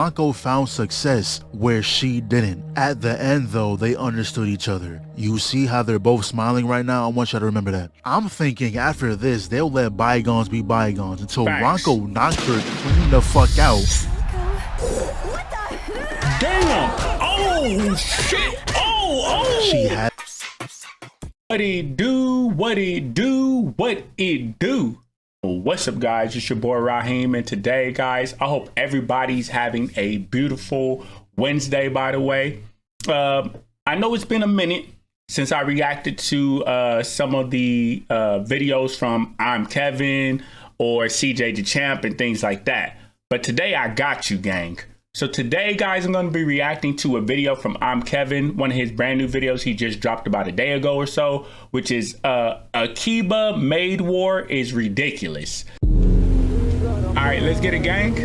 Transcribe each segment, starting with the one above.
Ranko found success where she didn't. At the end though, they understood each other. You see how they're both smiling right now? I want you to remember that. I'm thinking after this, they'll let bygones be bygones until Ranko knocked her clean the fuck out. Damn! Oh shit! Oh! She had. What it do? What it do? What it do? What's up, guys? It's your boy Raheem, and today, guys, I hope everybody's having a beautiful Wednesday. By the way, I know it's been a minute since I reacted to some of the videos from IMKevinn or CJ the Champ and things like that. But today I got you, gang. So today, guys, I'm going to be reacting to a video from IMKevinn, one of his brand new videos he just dropped about a day ago or so, which is Akiba Maid War is ridiculous. All right, let's get it, gang.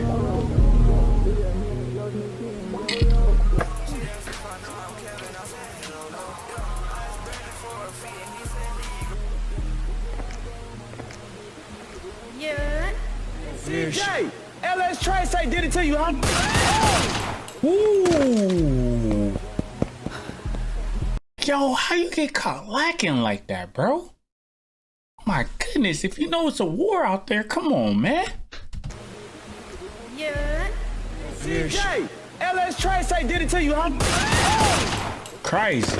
Yeah. CJ, LS Trace did it to you, huh? Ooh. Yo, how you get caught lacking like that, bro? My goodness, if you know it's a war out there, come on, man. Yeah. CJ, LS Trace did it to you, huh? Crazy.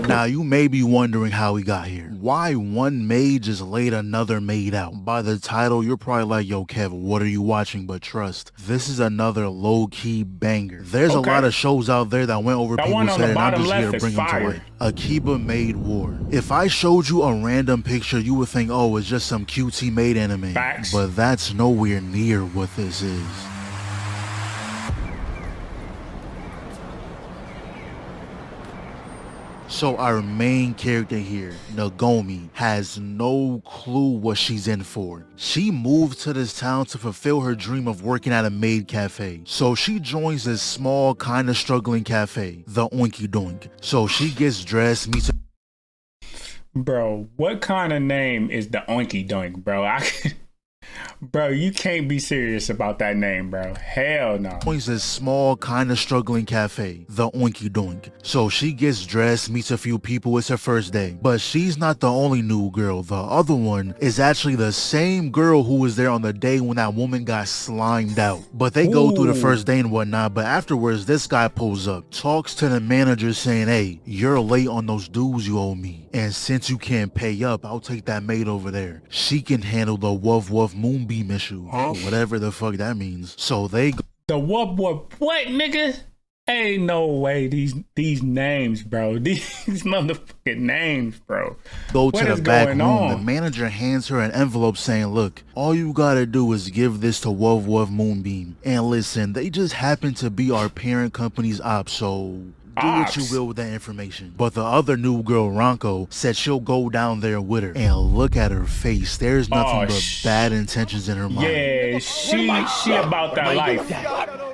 Now you may be wondering how we got here. Why one maid just laid another maid out? By the title, you're probably like, yo Kev, what are you watching? But trust, this is another low-key banger. There's a lot of shows out there that went over people's head, and I'm just here to bring them to life. Akiba Maid War. If I showed you a random picture, you would think, oh, it's just some cutesy maid anime. Facts. But that's nowhere near what this is. So our main character here, Nagomi, has no clue what she's in for. She moved to this town to fulfill her dream of working at a maid cafe. So she joins this small, kind of struggling cafe, the Oinky Doink. So she gets dressed, meets a... Bro, what kind of name is the Oinky Doink, bro? Bro, you can't be serious about that name, bro. Hell no. Joins this small, kind of struggling cafe, the Oinky Doink. So she gets dressed, meets a few people, it's her first day. But she's not the only new girl. The other one is actually the same girl who was there on the day when that woman got slimed out. But they go through the first day and whatnot, but afterwards, this guy pulls up, talks to the manager saying, hey, you're late on those dues you owe me. And since you can't pay up, I'll take that maid over there. She can handle the wuff wuff moonbeam issue, or whatever the fuck that means. So they go. The what, nigga? Ain't no way these names, bro. These motherfucking names, bro. Go to the back room. On? The manager hands her an envelope saying, look, all you gotta do is give this to Wuff Wuff Moonbeam. And listen, they just happen to be our parent company's ops, so do what you will with that information. But the other new girl, Ranko, said she'll go down there with her. And look at her face. There's nothing but bad intentions in her mind. Yeah, she about that life.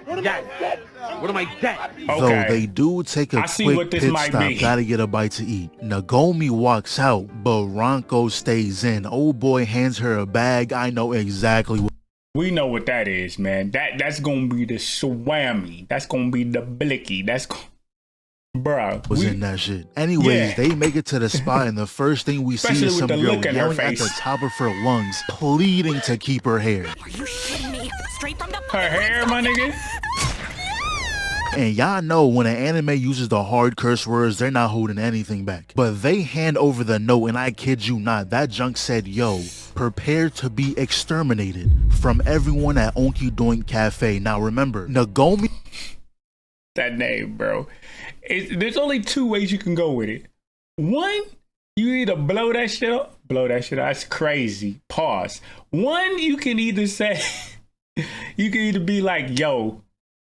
What am I that? Okay. Though they do take a quick pit stop, gotta get a bite to eat. Nagomi walks out, but Ranko stays in. Old boy hands her a bag. I know exactly what. We know what that is, man. That's gonna be the swammy. That's gonna be the blicky. That's bruh, was in that shit. Anyways, they make it to the spot, and the first thing we see is some girl yelling at the top of her lungs, pleading to keep her hair. Are you shitting me? Straight from the her hair, my nigga. And y'all know when an anime uses the hard curse words, they're not holding anything back. But they hand over the note, and I kid you not, that junk said, yo, prepare to be exterminated from everyone at Oinky Doink Cafe. Now remember, Nagomi. That name, bro. There's only two ways you can go with it. One, you either blow that shit up. That's crazy. Pause. One, you can either say, you can either be like, yo,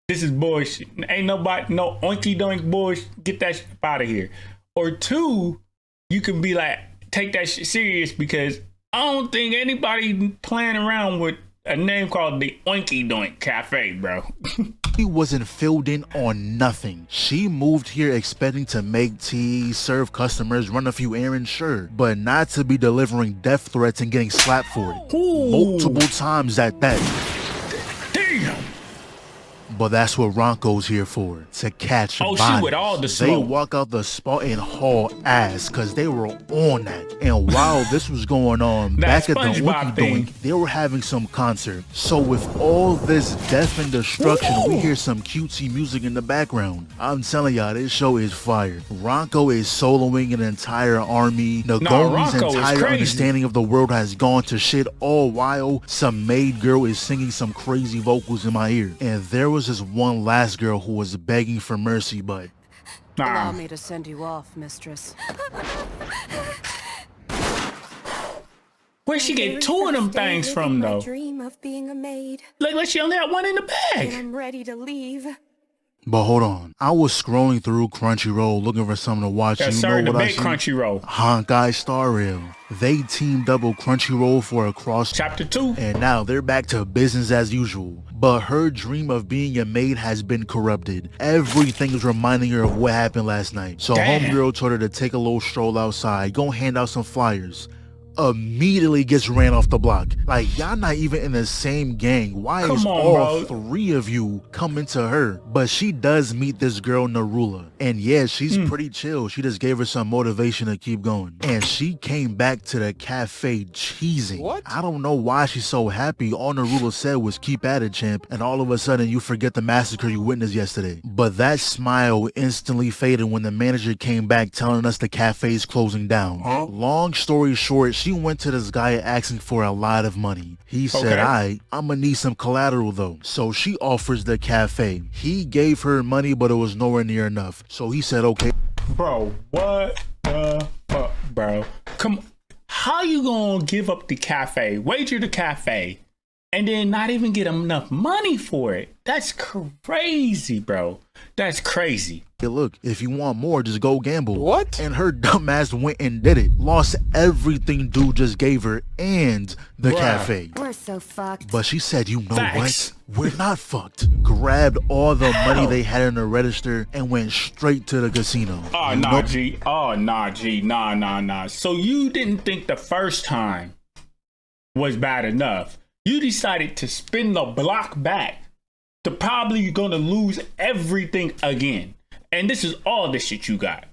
this is bullshit. Ain't nobody, no Oinky Doink bullshit. Get that shit out of here. Or two, you can be like, take that shit serious, because I don't think anybody playing around with a name called the Oinky Doink Cafe, bro. She wasn't filled in on nothing. She moved here expecting to make tea, serve customers, run a few errands, sure, but not to be delivering death threats and getting slapped for it. Ooh. Multiple times at that. Damn. But that's what Ronco's here for, to catch bodies. She with all the smoke. They walk out the spot and haul ass because they were on that. And while this was going on, back at the Wiki Doink, they were having some concert. So with all this death and destruction, we hear some cutesy music in the background. I'm telling y'all, this show is fire. Ronco is soloing an entire army. Nagomi's entire understanding of the world has gone to shit, all while some maid girl is singing some crazy vocals in my ear. And there was this one last girl who was begging for mercy, but allow me to send you off, mistress. Where'd she get two of them things from, though? Dream of being a maid. Look like she only had one in the bag. I'm ready to leave. But hold on, I was scrolling through Crunchyroll looking for something to watch. Yeah, you know what I see? Crunchyroll. Honkai Star Rail. They teamed up with Crunchyroll for a cross chapter 2, and now they're back to business as usual. But her dream of being a maid has been corrupted. Everything is reminding her of what happened last night. So homegirl told her to take a little stroll outside, go hand out some flyers. Immediately gets ran off the block. Like, y'all not even in the same gang. Why is all three of you coming to her? But she does meet this girl Narula, and yeah, she's pretty chill. She just gave her some motivation to keep going, and she came back to the cafe cheesing. What? I don't know why she's so happy. All Narula said was keep at it, champ, and all of a sudden you forget the massacre you witnessed yesterday. But that smile instantly faded when the manager came back telling us the cafe's closing down. Long story short, she went to this guy asking for a lot of money. He said, I'm gonna need some collateral though. So she offers the cafe. He gave her money, but it was nowhere near enough. So he said, okay. Bro, what the fuck, bro? Come on. How you gonna give up the cafe, wager the cafe, and then not even get enough money for it? That's crazy, bro. That's crazy. Hey, look, if you want more, just go gamble. What? And her dumbass went and did it. Lost everything dude just gave her and the cafe. We're so fucked. But she said, you know what? We're not fucked. Grabbed all the money they had in the register and went straight to the casino. Oh, nah, G. Oh, nah, G. Nah. So you didn't think the first time was bad enough. You decided to spin the block back to probably gonna lose everything again. And this is all the shit you got.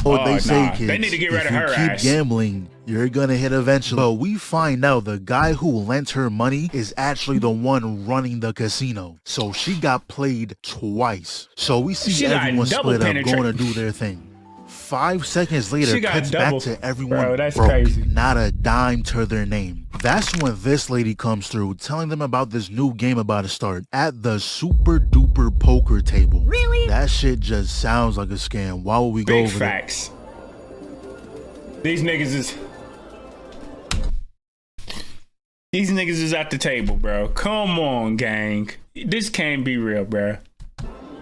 They say, kids, they need to get rid of her if you ass. keep gambling, you're gonna hit eventually. But we find out the guy who lent her money is actually the one running the casino. So she got played twice. So we see everyone split up, going to do their thing. 5 seconds later, cuts back to everyone broke. Crazy. Not a dime to their name. That's when this lady comes through, telling them about this new game about to start at the super duper poker table. Really? That shit just sounds like a scam. Why would we go over there? Big facts. These niggas is at the table, bro. Come on, gang. This can't be real, bro.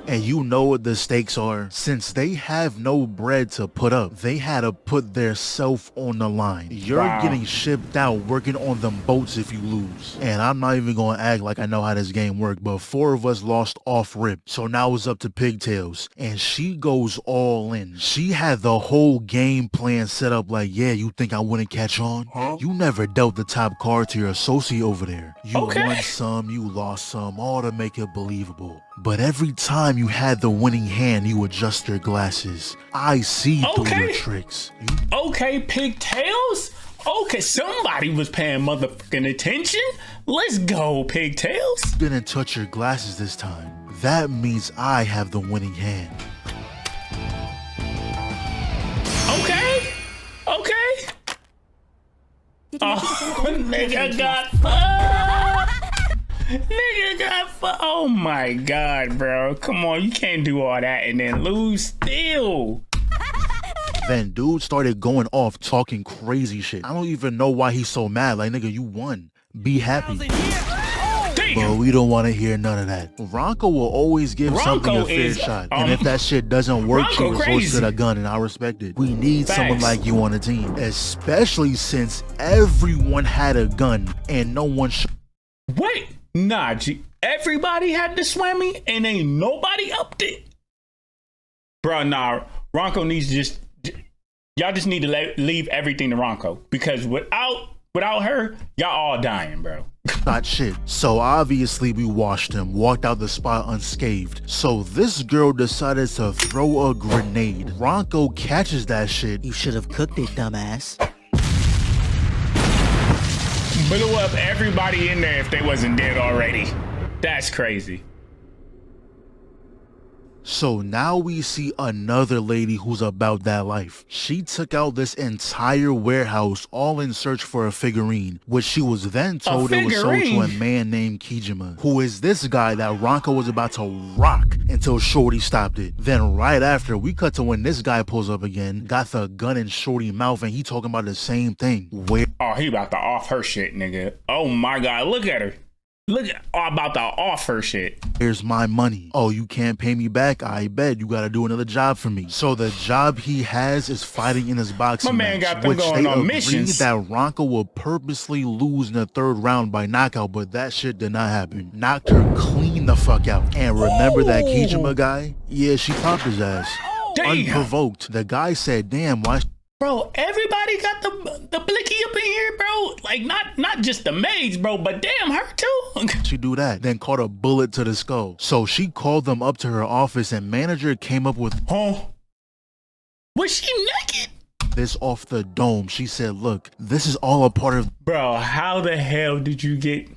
And you know what the stakes are. Since they have no bread to put up, they had to put their self on the line. You're getting shipped out working on them boats if you lose. And I'm not even going to act like I know how this game works, but 4 of us lost off rip. So now it's up to Pigtails. And she goes all in. She had the whole game plan set up like, yeah, you think I wouldn't catch on? You never dealt the top card to your associate over there. You won some, you lost some, all to make it believable. But every time you had the winning hand, you adjust your glasses. I see through your tricks. Okay, Pigtails? Okay, somebody was paying motherfucking attention. Let's go, Pigtails. Didn't touch your glasses this time. That means I have the winning hand. Okay. Oh, nigga got fucked. Oh my god, bro. Come on, you can't do all that and then lose still. Then dude started going off talking crazy shit. I don't even know why he's so mad. Like, nigga, you won. Be happy. But we don't want to hear none of that. Ronco will always give something a fair shot. And if that shit doesn't work, she resorts to the gun, and I respect it. We need someone like you on the team. Especially since everyone had a gun and no one Wait. Nah, G. everybody had the swammy and ain't nobody upped it. Bro, nah, Ronco needs to y'all just need to leave everything to Ronco, because without her, y'all all dying, bro. Not shit. So obviously we washed him, walked out the spot unscathed. So this girl decided to throw a grenade. Ronco catches that shit. You should have cooked it, dumbass. Blew up everybody in there if they wasn't dead already. That's crazy. So now we see another lady who's about that life. She took out this entire warehouse all in search for a figurine, which she was then told it was sold to a man named Kijima, who is this guy that Ronco was about to rock until Shorty stopped it. Then right after, we cut to when this guy pulls up again, got the gun in Shorty's mouth, and he talking about the same thing. Oh, he about to off her shit, nigga. Oh my God, look at her. Look at about to offer shit. Here's my money. Oh, you can't pay me back? I bet you gotta do another job for me. So the job he has is fighting in his boxing match, got them which going they on agreed missions. that Ronco will purposely lose in the third round by knockout, but that shit did not happen. Knocked her clean the fuck out. And remember that Kijima guy? Yeah, she popped his ass. Damn. Unprovoked. The guy said, damn, why? Bro, everybody got the blicky up in here, bro. Like, not just the maids, bro, but damn, her too. She do that, then caught a bullet to the skull. So she called them up to her office, and manager came up with, was she naked? This off the dome. She said, look, this is all a part of... Bro, how the hell did you get...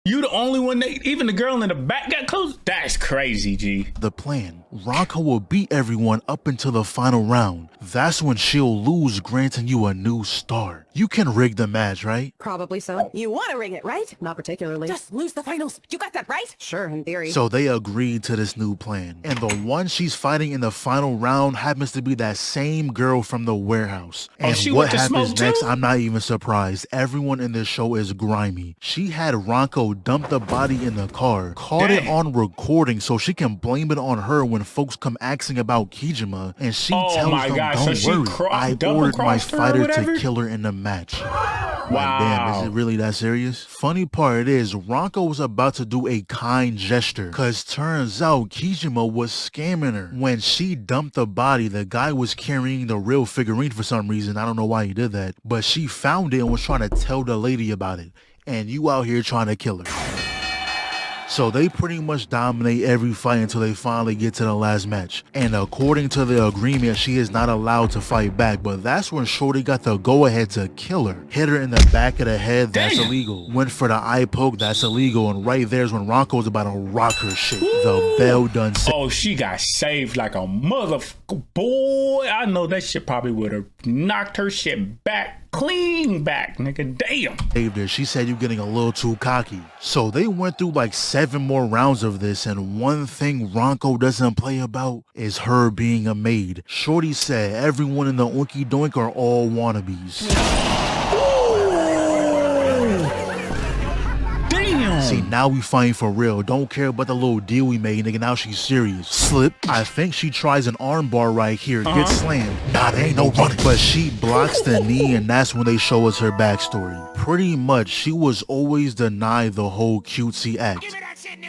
You the only one that... Even the girl in the back got close? That's crazy, G. The plan. Ronco will beat everyone up until the final round. That's when she'll lose, granting you a new start. You can rig the match, right? Probably so. You want to ring it, right? Not particularly. Just lose the finals. You got that right? Sure, in theory. So they agreed to this new plan. And the one she's fighting in the final round happens to be that same girl from the warehouse. And what happens next, I'm not even surprised. Everyone in this show is grimy. She had Ronco dump the body in the car, caught it on recording so she can blame it on her when folks come asking about Kijima, and she tells them, don't worry, I ordered my fighter to kill her in the match. Wow. Like, damn, is it really that serious? Funny part is, Ronco was about to do a kind gesture, cause turns out Kijima was scamming her. When she dumped the body, the guy was carrying the real figurine for some reason. I don't know why he did that, but she found it and was trying to tell the lady about it. And you out here trying to kill her. So they pretty much dominate every fight until they finally get to the last match. And according to the agreement, she is not allowed to fight back, but that's when Shorty got the go-ahead to kill her. Hit her in the back of the head, that's illegal. Went for the eye poke, that's illegal. And right there's when Ronco's about to rock her shit. The bell done set. Oh, she got saved like a motherfucker. Boy, I know that shit probably would have knocked her shit back. Clean back, nigga. Damn. Saved her. She said you're getting a little too cocky. So they went through like 7 more rounds of this, and one thing Ronco doesn't play about is her being a maid. Shorty said everyone in the Oinky Doink are all wannabes. See, now we fighting for real. Don't care about the little deal we made, nigga. Now she's serious. Slip. I think she tries an armbar right here. Gets slammed. Nah, there ain't no running. But she blocks the knee, and that's when they show us her backstory. Pretty much, she was always denied the whole cutesy act.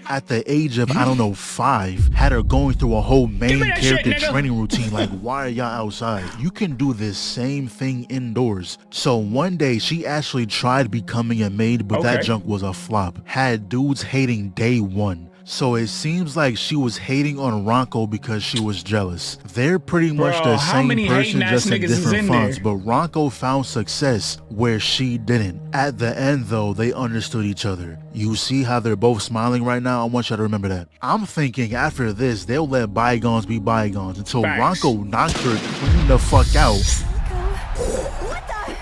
At the age of, I don't know, 5, had her going through a whole main character training routine. Like, why are y'all outside? You can do this same thing indoors. So one day, she actually tried becoming a maid, but that junk was a flop. Had dudes hating day 1. So it seems like she was hating on Ronco because she was jealous. They're pretty much the same person, just in different fonts, but Ronco found success where she didn't. At the end though, they understood each other. You see how they're both smiling right now? I want you to remember that. I'm thinking after this, they'll let bygones be bygones until Ronco knocked her clean the fuck out. What the?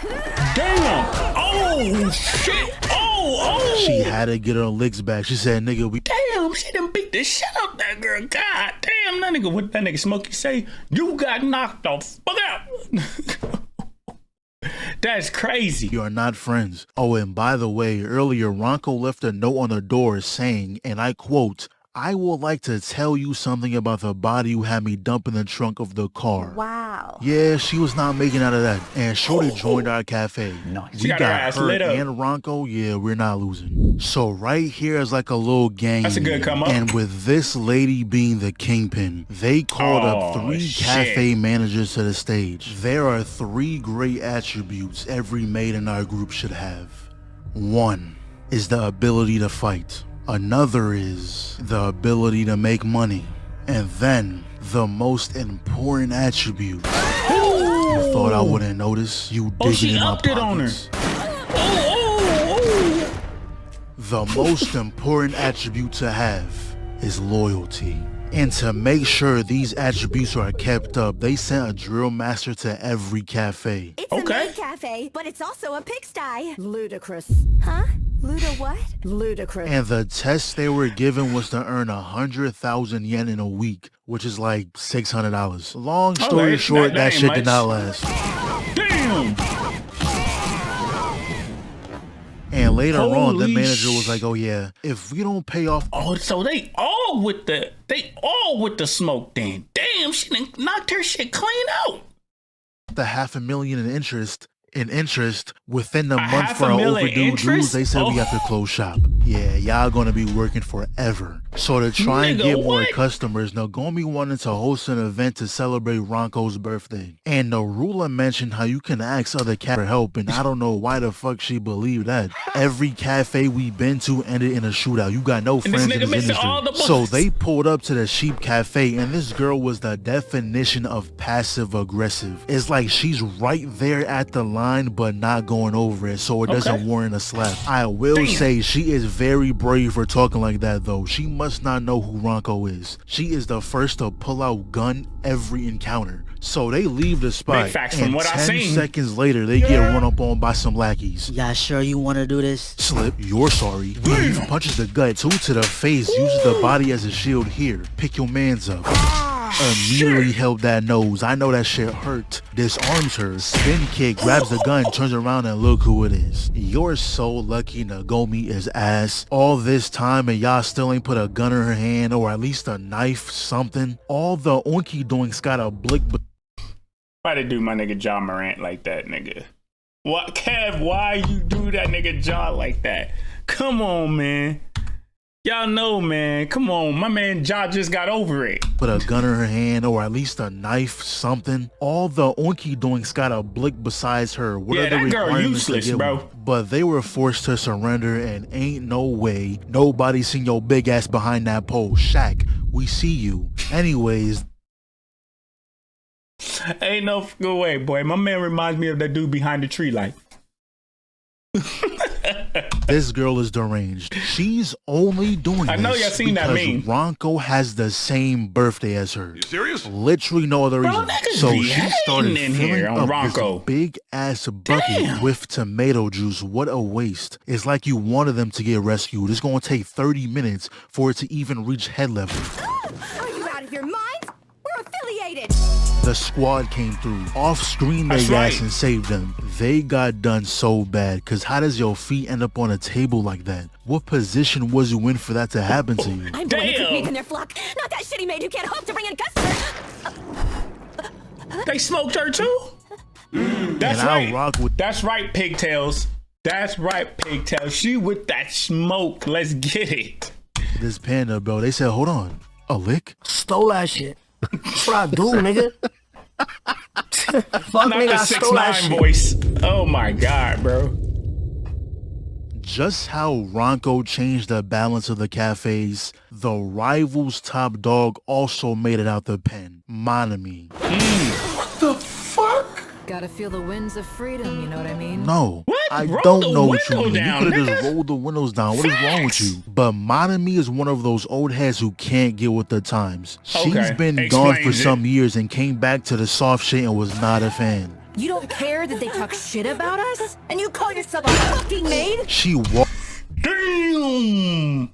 Damn! Oh shit! Oh! She had to get her licks back. She said, nigga, we... Damn, she done beat the shit out of that girl. God damn, that nigga, what that nigga Smokey say? You got knocked the fuck out. That's crazy. You are not friends. Oh, and by the way, earlier, Ronco left a note on the door saying, and I quote, I would like to tell you something about the body you had me dump in the trunk of the car. Wow. Yeah, she was not making out of that. And Shorty joined our cafe. She We got her got ass her lit up. and Ronco. Yeah, we're not losing. So right here is like a little gang. That's a good come up. And with this lady being the kingpin, they called up 3 cafe managers to the stage. There are 3 great attributes every maid in our group should have. 1 is the ability to fight. Another is the ability to make money. And then the most important attribute. You thought I wouldn't notice? You digging she in my upped it on her. pockets. The most important attribute to have is loyalty. And to make sure these attributes are kept up, they sent a drill master to every cafe. It's a maid cafe, but it's also a pigsty. Ludicrous. Huh? Luda what? Ludicrous. And the test they were given was to earn 100,000 yen in a week, which is like $600. Long story short, that shit did not last. Damn! And later on, the manager was like, "Oh yeah, if we don't pay off..." Oh, so they all with the smoke then. Damn, she done knocked her shit clean out. The $500,000 in interest within the month for our overdue dues, they said we have to close shop. Yeah, y'all gonna be working forever. So to try and get more customers, Nagomi wanted to host an event to celebrate Ronco's birthday. And Narula mentioned how you can ask other cafes for help, and I don't know why the fuck she believed that. Every cafe we been to ended in a shootout. You got no friends in this industry. So they pulled up to the Sheep Cafe, and this girl was the definition of passive aggressive. It's like she's right there at the line but not going over it, so it doesn't warrant a slap. I will say she is very brave for talking like that though. She must not know who Ronco is. She is the first to pull out gun every encounter. So they leave the spot, Big facts and from what 10 seconds later they get run up on by some lackeys. Y'all sure you want to do this? Slip, you're sorry. Weave punches the gut, 2 to the face, uses the body as a shield here. Pick your mans up. Immediately held that nose. I know that shit hurt. Disarms her. Spin kick, grabs the gun, turns around, and look who it is. You're so lucky Nagomi is ass. All this time and y'all still ain't put a gun in her hand or at least a knife, something. All the Oinky doinks got a blick. Why they do my nigga John Morant like that, nigga? What, Kev, why you do that nigga John like that? Come on, man. Y'all know, man. Come on. My man John just got over it. Put a gun in her hand or at least a knife, something. All the Oinky doinks got a blick besides her. What are the that girl requirements useless, to get bro. one? But they were forced to surrender, and ain't no way nobody seen your big ass behind that pole. Shaq, we see you. Anyways. Ain't no good way, boy. My man reminds me of that dude behind the tree light. This girl is deranged. She's only doing this I know y'all seen that meme. Ronco has the same birthday as her. You serious? Literally no other reason. So she started in filling here on up Ronco. this big ass bucket with tomato juice. What a waste. It's like you wanted them to get rescued. It's gonna take 30 minutes for it to even reach head level. Are you out of your mind? We're affiliated. The squad came through. Off screen they That's gas right. and saved them. They got done so bad, cause how does your feet end up on a table like that? What position was you in for that to happen to you? I'm going to keep making their flock, not that shitty maid who can't hope to bring in customers. They smoked her too? That's and right. I'll rock with That's right, pigtails. That's right, pigtails. She with that smoke. Let's get it. this panda, bro. They said, hold on, a lick? Stole that shit. That's what I do, nigga. Fuck, Not nigga, the I stole that 6ix9ine shit. voice. Oh my God, bro. Just how Ronco changed the balance of the cafes, the rival's top dog also made it out the pen. Monami. What the fuck? Gotta feel the winds of freedom, you know what I mean? No, What? I Roll don't the know what you window mean. down, You could have nigga. just rolled the windows down. What is wrong with you? But Monami is one of those old heads who can't get with the times. She's Okay, been gone for explains it. some years and came back to the soft shit and was not a fan. You don't care that they talk shit about us? And you call yourself a fucking maid? She walked. Damn.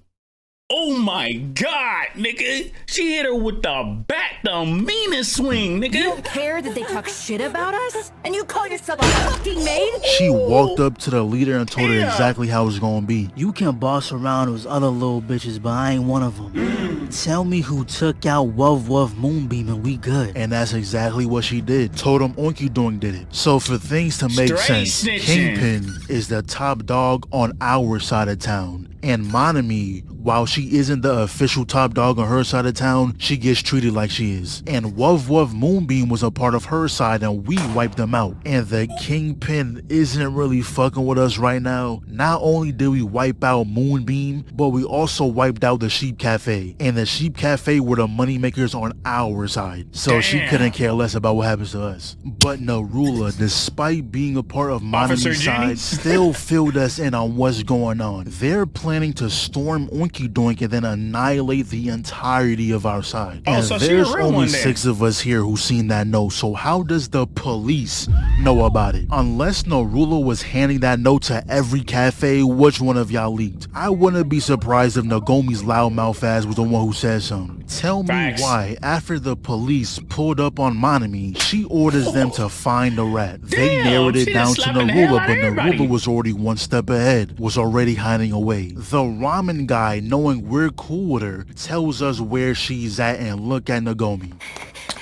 Oh my my God, nigga. She hit her with the meanest swing, nigga. You don't care that they talk shit about us? And you call yourself a fucking maid? She walked up to the leader and told her exactly how it's gonna be. You can boss around those other little bitches, but I ain't one of them. Tell me who took out Wuv Wuv Moonbeam and we good. And that's exactly what she did. Told him Oinky Doink did it. So for things to make Straight sense, snitching. Kingpin is the top dog on our side of town. And Monami, while she isn't the official top dog on her side of town, she gets treated like she is. And Wuv Wuv Moonbeam was a part of her side and we wiped them out. And the Kingpin isn't really fucking with us right now. Not only did we wipe out Moonbeam, but we also wiped out the Sheep Cafe. And the Sheep Cafe were the moneymakers on our side. So she couldn't care less about what happens to us. But Narula, despite being a part of Monami's side, still filled us in on what's going on. They're planning to storm Oinky Doink and then annihilate the entirety of our side. And so there's only 6 of us here who seen that note, so how does the police know about it? Unless Narula was handing that note to every cafe, which one of y'all leaked? I wouldn't be surprised if Nagomi's loudmouth ass was the one who said something. Tell me why, after the police pulled up on Monami, she orders them to find the rat. They narrowed it down to Narula, but Narula was already one step ahead, was already hiding away. The ramen guy, knowing we're cool with her, tells us where she's at and look at Nagomi.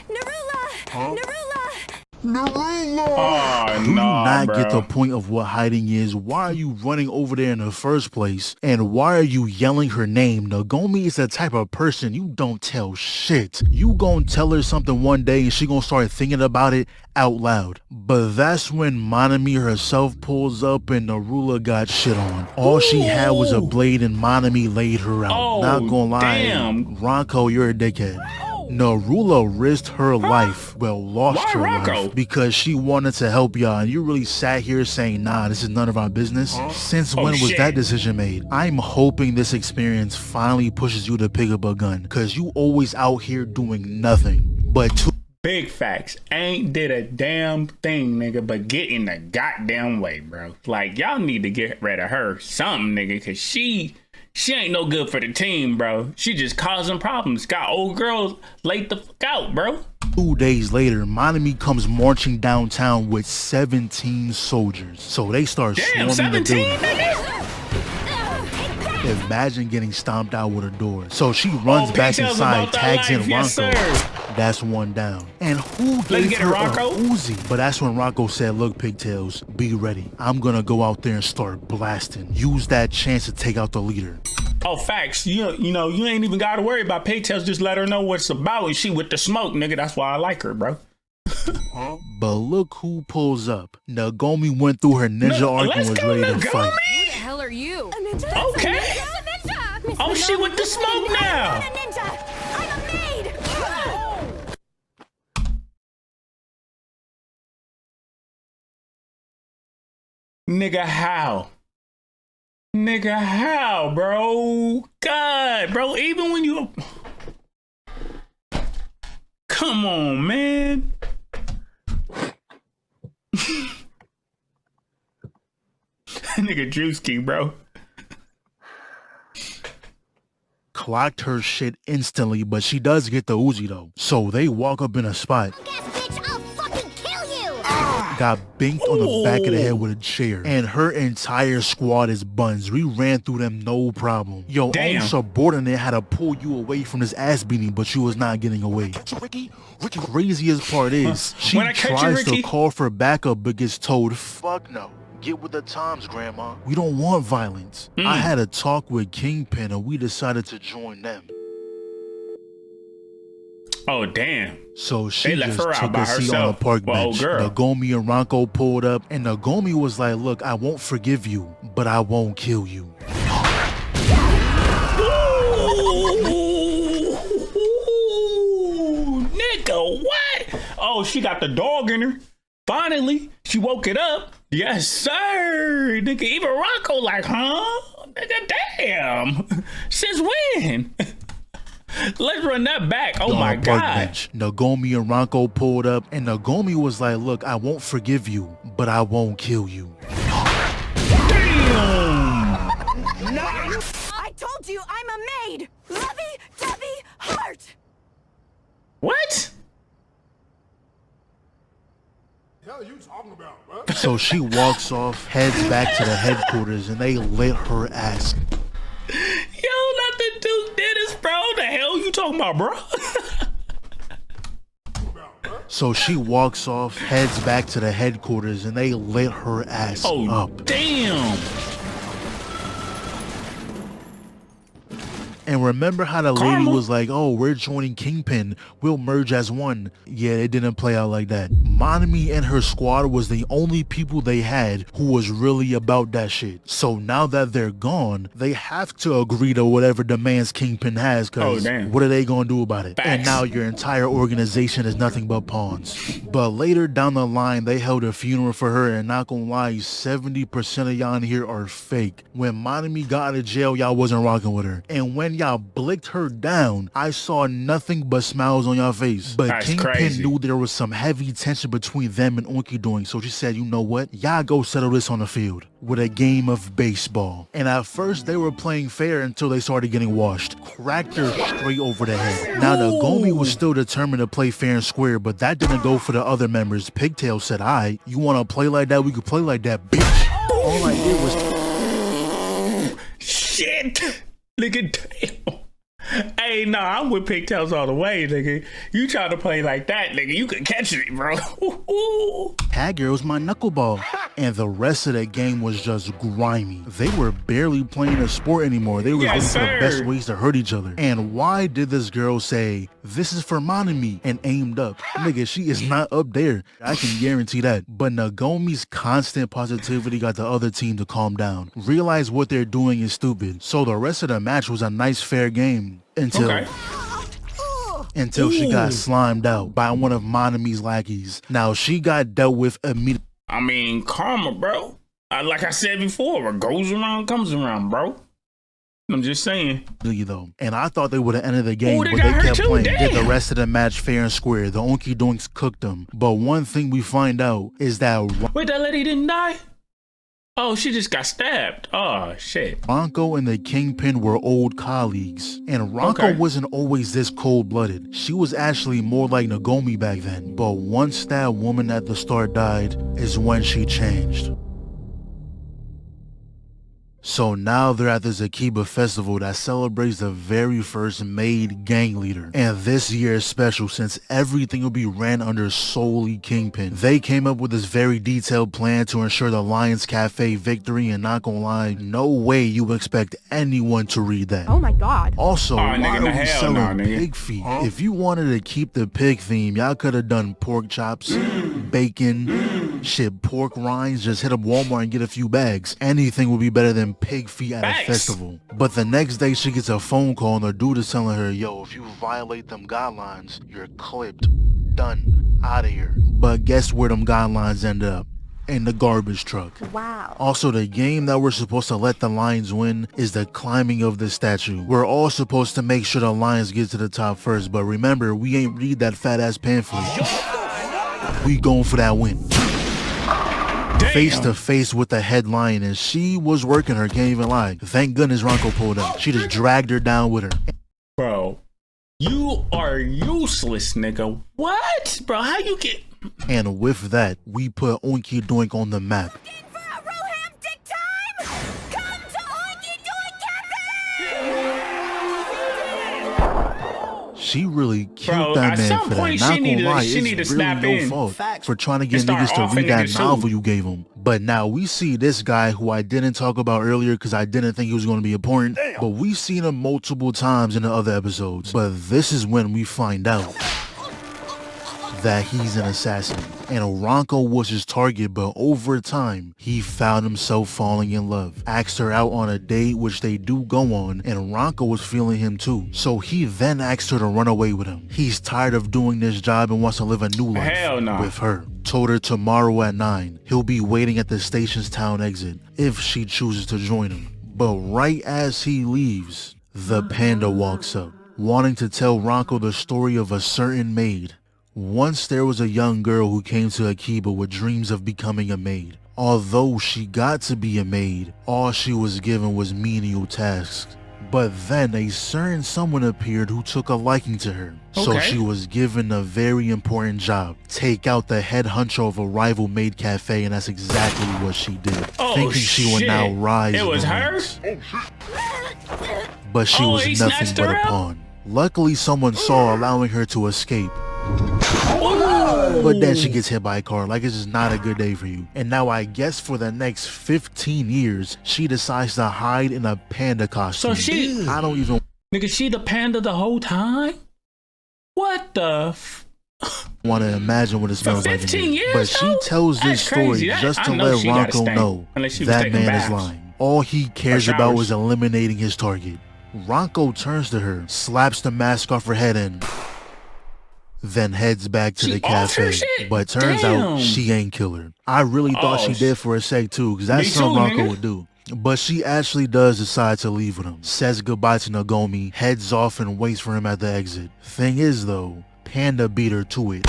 Narula! Narula! Oh, Do you not bro. get the point of what hiding is? Why are you running over there in the first place? And why are you yelling her name? Nagomi is the type of person you don't tell shit. You gon' tell her something one day and she gon' start thinking about it out loud. But that's when Monami herself pulls up and Narula got shit on. All she had was a blade and Monami laid her out. Oh, Not gonna lie, damn. Ranko, you're a dickhead. Narula risked her life, lost Why her Ranko? life, because she wanted to help y'all, and you really sat here saying, nah, this is none of our business. Since when was shit. that decision made? I'm hoping this experience finally pushes you to pick up a gun, cause you always out here doing nothing. But Big facts. Ain't did a damn thing, nigga, but get in the goddamn way, bro. Like, y'all need to get rid of her something, nigga, cause she ain't no good for the team, bro. She just causing problems. Got old girls late the fuck out, bro. 2 days later, Monami comes marching downtown with 17 soldiers. So they start Damn, swarming the 17, building. nigga? Imagine getting stomped out with a door. So she runs back Pigtails inside, about that tags in life, yes, Ranko. sir. That's one down. And who Let's gave get her it, Ranko. a Uzi? But that's when Ranko said, look, Pigtails, be ready. I'm gonna go out there and start blasting. Use that chance to take out the leader. Oh, facts. You know, you ain't even got to worry about Pigtails. Just let her know what it's about. And she with the smoke, nigga. That's why I like her, bro. But look who pulls up. Nagomi went through her ninja arc and was ready to fight. Who the hell are you? A ninja? That's Okay. A ninja! Miss Oh, she with the smoke now. I'm not a ninja! I'm a maid! Nigga, how? Nigga, how, bro? God, bro, even when you... Come on, man. Nigga Drewski, bro. Clocked her shit instantly, but she does get the Uzi though. So they walk up in a spot. Bitch, I'll fucking kill you! Got binked on the back of the head with a chair. And her entire squad is buns. We ran through them no problem. Yo, Damn. own subordinate had to pull you away from this ass beating, but you was not getting away. Ricky, craziest part is, she When I catch you, tries to Ricky. call for backup, but gets told, fuck no. Get with the times, Grandma. We don't want violence. I had a talk with Kingpin and we decided to join them. Oh, damn. So she They left just her out took by a seat on a herself. park Well, bench. girl. Nagomi and Ranko pulled up, and Nagomi was like, look, I won't forgive you, but I won't kill you. Ooh, nigga, what? Oh, she got the dog in her. Finally, she woke it up. Yes, sir. Nigga, even Rocco like, huh? Nigga, damn. Since when? Let's run that back. Oh On my a park God. bench. Nagomi and Ranko pulled up, and Nagomi was like, look, I won't forgive you, but I won't kill you. Damn. I told you I'm a maid! So she walks off, heads back to the headquarters, and they lit her ass. Yo, not the Duke Dennis, bro. The hell you talking about, bro? So she walks off, heads back to the headquarters, and they lit her ass up. Damn. And remember how the lady was like, oh, we're joining Kingpin, we'll merge as one. Yeah, it didn't play out like that. Monami and her squad was the only people they had who was really about that shit. So now that they're gone, they have to agree to whatever demands Kingpin has, because what are they gonna do about it? And now your entire organization is nothing but pawns. But later down the line, they held a funeral for her, and not gonna lie, 70% of y'all in here are fake. When Monami got out of jail, y'all wasn't rocking with her. And when y'all blicked her down, I saw nothing but smiles on y'all face. But That's Kingpin crazy. knew there was some heavy tension between them and Oinky, so she said, you know what? Y'all go settle this on the field with a game of baseball. And at first they were playing fair until they started getting washed. Cracked her straight over the head. Now Nagomi was still determined to play fair and square, but that didn't go for the other members. Pigtail said, "Aight, you wanna play like that? We could play like that, bitch." All I did was Shit. Nigga, damn. Hey, nah, I'm with Pigtails all the way, nigga. You try to play like that, nigga, you could catch it, bro. Tag was my knuckleball. And the rest of the game was just grimy. They were barely playing a sport anymore. They were looking for the best ways to hurt each other. And why did this girl say, "This is for Monami," and aimed up? Nigga, she is not up there. I can guarantee that. But Nagomi's constant positivity got the other team to calm down. Realize what they're doing is stupid. So the rest of the match was a nice fair game. Until she got slimed out by one of Monami's lackeys. Now she got dealt with immediately. I mean, karma, bro. Like I said before, what goes around comes around, bro. I'm just saying. Though. And I thought they would have ended the game, Ooh, they but got they hurt kept too, playing. damn. Did the rest of the match fair and square. The Oinky Doinks cooked them. But one thing we find out is that Wait, that lady didn't die? Oh, she just got stabbed. Oh, shit. Ranko and the Kingpin were old colleagues. And Ranko wasn't always this cold-blooded. She was actually more like Nagomi back then. But once that woman at the start died is when she changed. So now they're at this Akiba festival that celebrates the very first Maid gang leader. And this year is special since everything will be ran under solely Kingpin. They came up with this very detailed plan to ensure the Lions Cafe victory, and not gonna lie, no way you expect anyone to read that. Oh my god. Also, why nigga, are we hell selling nah, nigga. pig feet? If you wanted to keep the pig theme, y'all could have done pork chops, bacon, shit, pork rinds. Just hit up Walmart and get a few bags. Anything would be better than pig feet at a festival. But the next day she gets a phone call and the dude is telling her, yo, if you violate them guidelines, you're clipped. Done. Out of here. But guess where them guidelines end up? In the garbage truck. Wow. Also, the game that we're supposed to let the Lions win is the climbing of the statue. We're all supposed to make sure the Lions get to the top first, but remember, we ain't read that fat ass pamphlet. We going for that win. Face to face with the head lion, and she was working her, can't even lie. Thank goodness Ranko pulled up. She just dragged her down with her. Bro, you are useless, nigga. What? Bro, how you get... And with that, we put Oinky Doink on the map. For a romantic time? Come to Oinky Doink Cafe! She really killed Bro, that at man some for point, that. Not she gonna need to- lie, she need to it's really snap no in. fault Facts. for trying to get And start niggas to offing read that niggas novel too. you gave them. But now we see this guy who I didn't talk about earlier because I didn't think he was going to be important. But we've seen him multiple times in the other episodes. But this is when we find out that he's an assassin. And Ranko was his target, but over time, he found himself falling in love. Asked her out on a date, which they do go on, and Ranko was feeling him too. So he then asked her to run away with him. He's tired of doing this job and wants to live a new life Hell no. with her. Told her tomorrow at 9, he'll be waiting at the station's town exit if she chooses to join him. But right as he leaves, the panda walks up, wanting to tell Ranko the story of a certain maid. Once there was a young girl who came to Akiba with dreams of becoming a maid. Although she got to be a maid, all she was given was menial tasks. But then a certain someone appeared who took a liking to her. So Okay. she was given a very important job. Take out the head honcho of a rival maid cafe, and that's exactly what she did. Oh, thinking she would shit. now rise It was in the her? ranks. But she Oh, was he nothing snatched but her a up? pawn. Luckily, someone saw, allowing her to escape. But then she gets hit by a car. Like, it's just not a good day for you. And now I guess for the next 15 years, she decides to hide in a panda costume. So she, I don't even nigga, she the panda the whole time? What the want to imagine what it smells like in 15 here. years, But she though? tells this That's story crazy. just I to know let she gotta Ronco stay, know unless she was that taking man is baths. lying. All he cares Or about showers. is eliminating his target. Ronco turns to her, slaps the mask off her head, and then heads back to She the off her cafe. shit? But turns Damn. out she ain't kill her. I really thought Oh, she did for a sec too, because that's Me something too, Ronco nigga. would do. But she actually does decide to leave with him, says goodbye to Nagomi, heads off and waits for him at the exit. Thing is though, Panda beat her to it.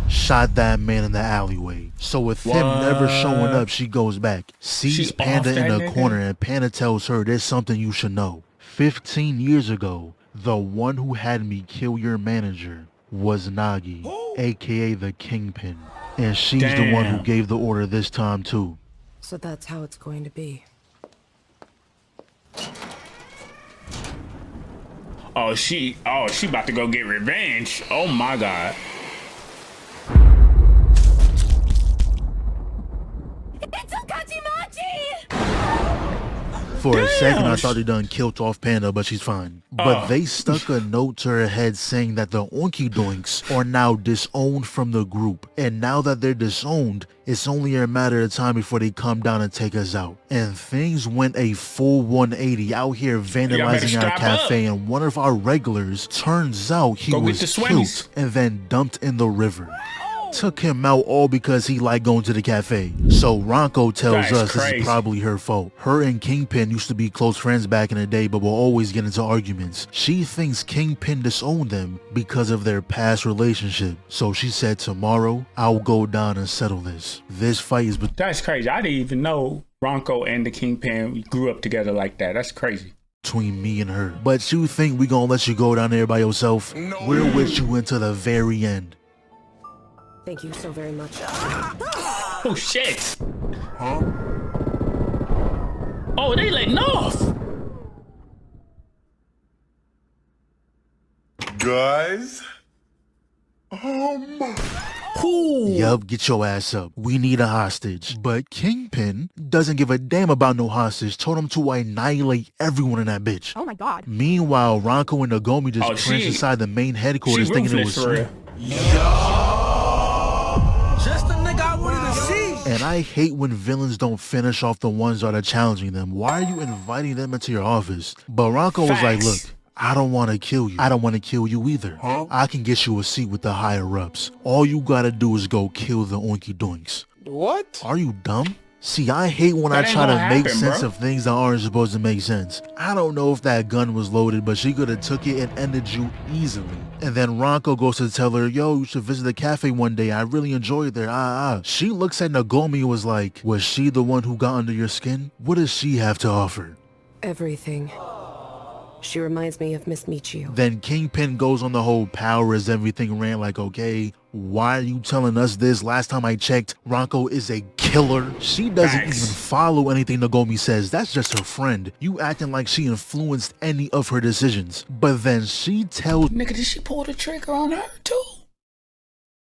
Shot that man in the alleyway. So with him never showing up, she goes back, sees She Panda off in that the nigga? corner, and Panda tells her there's something you should know. 15 years ago, the one who had me kill your manager was Nagi, aka the Kingpin. And she's the one who Damn. gave the order this time too. So that's how it's going to be. Oh, she about to go get revenge. Oh my god. It's Okachimachi! For a second, I Damn. thought they done killed off Panda, but she's fine. But they stuck a note to her head saying that the Oinky Doinks are now disowned from the group. And now that they're disowned, it's only a matter of time before they come down and take us out. And things went a full 180 out here vandalizing our strap cafe, and one of our regulars, turns out he Go get was the killed swimmies. and then dumped in the river. Took him out all because he liked going to the cafe. So Ronco tells That's us this crazy. is probably her fault. Her and Kingpin used to be close friends back in the day, but will always get into arguments. She thinks Kingpin disowned them because of their past relationship. So she said, tomorrow I'll go down and settle this. This fight is That's crazy. I didn't even know Ronco and the Kingpin grew up together like that. That's crazy. between me and her. But you think we gonna let you go down there by yourself? No. We're with you until the very end. Thank you so very much. Oh shit! Huh? Oh, they letting off. Guys? Yup, get your ass up. We need a hostage. But Kingpin doesn't give a damn about no hostage. Told him to annihilate everyone in that bitch. Oh my god. Meanwhile, Ronco and Nagomi just Oh, pranced she- inside the main headquarters She thinking it ruthless was for sweet. real. Just the nigga I wanted to see. And I hate when villains don't finish off the ones that are challenging them. Why are you inviting them into your office? But Ronco was like, Facts. look, I don't want to kill you. I don't want to kill you either. I can get you a seat with the higher ups. All you gotta do is go kill the Oinky Doinks. What? Are you dumb? See, I hate when I That ain't try to gonna make happen, sense bro. of things that aren't supposed to make sense. I don't know if that gun was loaded, but she could have took it and ended you easily. And then Ronco goes to tell her, yo, you should visit the cafe one day. I really enjoy it there. She looks at Nagomi and was like, was she the one who got under your skin? What does she have to offer? Everything. She reminds me of Miss Michio. Then Kingpin goes on the whole power is everything rant like, okay, why are you telling us this? Last time I checked, Ronco is a killer. She doesn't Facts. even follow anything Nagomi says. That's just her friend. You acting like she influenced any of her decisions. But then she tells Nigga, did she pull the trigger on her too?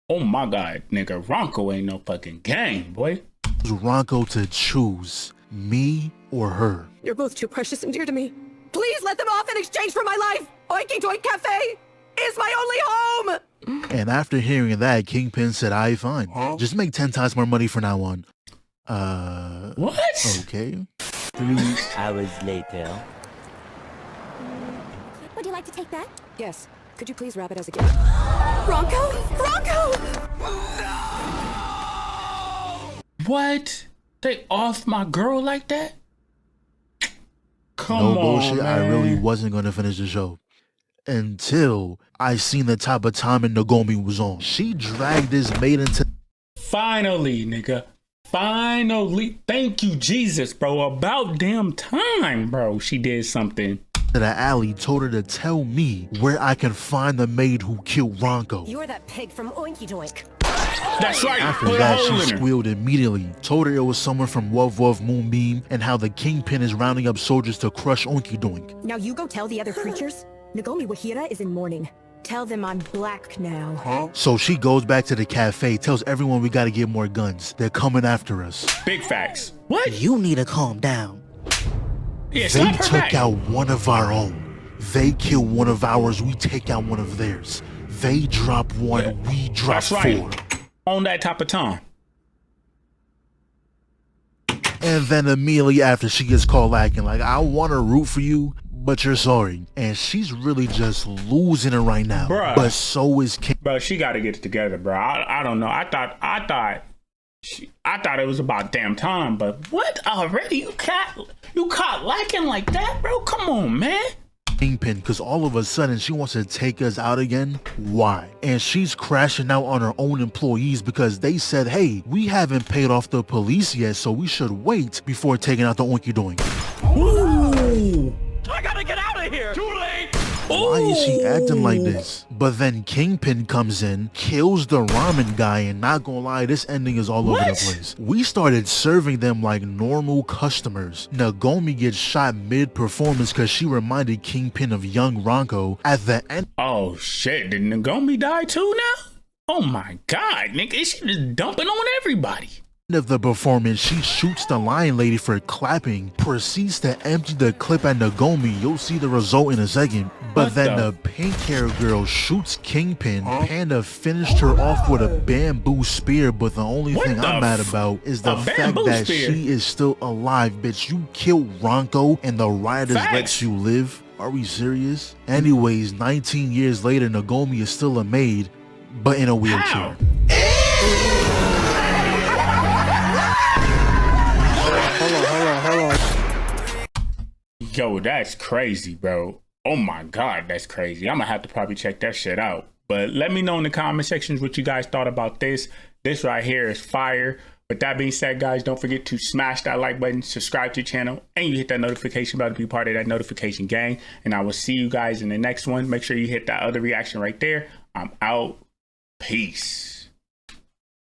Oh my god, nigga, Ronco ain't no fucking game, boy. Ronco to choose me or her. You're both too precious and dear to me. Please let them off in exchange for my life! Oinky Doink Cafe is my only home! And after hearing that, Kingpin said, "Aight, fine. Just make 10 times more money from now on." What? Okay. 3 hours later. Would you like to take that? Yes. Could you please wrap it as a gift? Ronco? Ronco! What? They off my girl like that? Come No on, bullshit, man. I really wasn't gonna finish the show. Until I seen the type of time Nagomi was on. She dragged this maid into Finally, nigga. Finally, thank you, Jesus, bro. About damn time, bro. She did something. To the alley, told her to tell me where I can find the maid who killed Ronco. You're that pig from Oinky Doink. That's right. After Put a that, hole she in her. squealed immediately, told her it was someone from Wuv Moonbeam and how the kingpin is rounding up soldiers to crush Oinky Doink. Now you go tell the other creatures. Nagomi Wahira is in mourning. Tell them I'm black now. So she goes back to the cafe, tells everyone we gotta get more guns. They're coming after us. Big facts. What? You need to calm down. Yeah, They slap her took back. out one of our own. They kill one of ours, we take out one of theirs. They drop one, we drop That's right. 4. On that type of time. And then immediately after, she gets called lacking. Like, I want to root for you, but you're sorry. And she's really just losing it right now. Bruh. But so is King. Bro, she got to get it together, bro. I don't know. I thought it was about damn time, but what already? You caught lacking like that, bro? Come on, man. Kingpin, because all of a sudden she wants to take us out again. Why? And she's crashing out on her own employees because they said, hey, we haven't paid off the police yet, so we should wait before taking out the Oinky Doink. Ooh. I gotta get out of here. Too late. Why is she acting like this? But then Kingpin comes in, kills the ramen guy, and not gonna lie, this ending is all over the place. We started serving them like normal customers. Nagomi gets shot mid-performance because she reminded Kingpin of young Ronco at the end. Oh shit! Did Nagomi die too now? Oh my god, nigga, she just dumping on everybody. Of the performance, she shoots the lion lady for clapping, proceeds to empty the clip at Nagomi. You'll see the result in a second. But What then the- the pink hair girl shoots Kingpin. Panda finished her off with a bamboo spear, but the only What thing the I'm mad f- about is a the fact bamboo that spear? she is still alive, bitch. You killed Ronco and the rioters Facts. let you live? Are we serious? Anyways, 19 years later, Nagomi is still a maid, but in a wheelchair. How? Yo, that's crazy, bro. Oh my god, that's crazy. I'm gonna have to probably check that shit out. But let me know in the comment sections what you guys thought about this. This right here is fire. With that being said, guys, don't forget to smash that like button, subscribe to the channel, and you hit that notification bell to be part of that notification gang. And I will see you guys in the next one. Make sure you hit that other reaction right there. I'm out. Peace.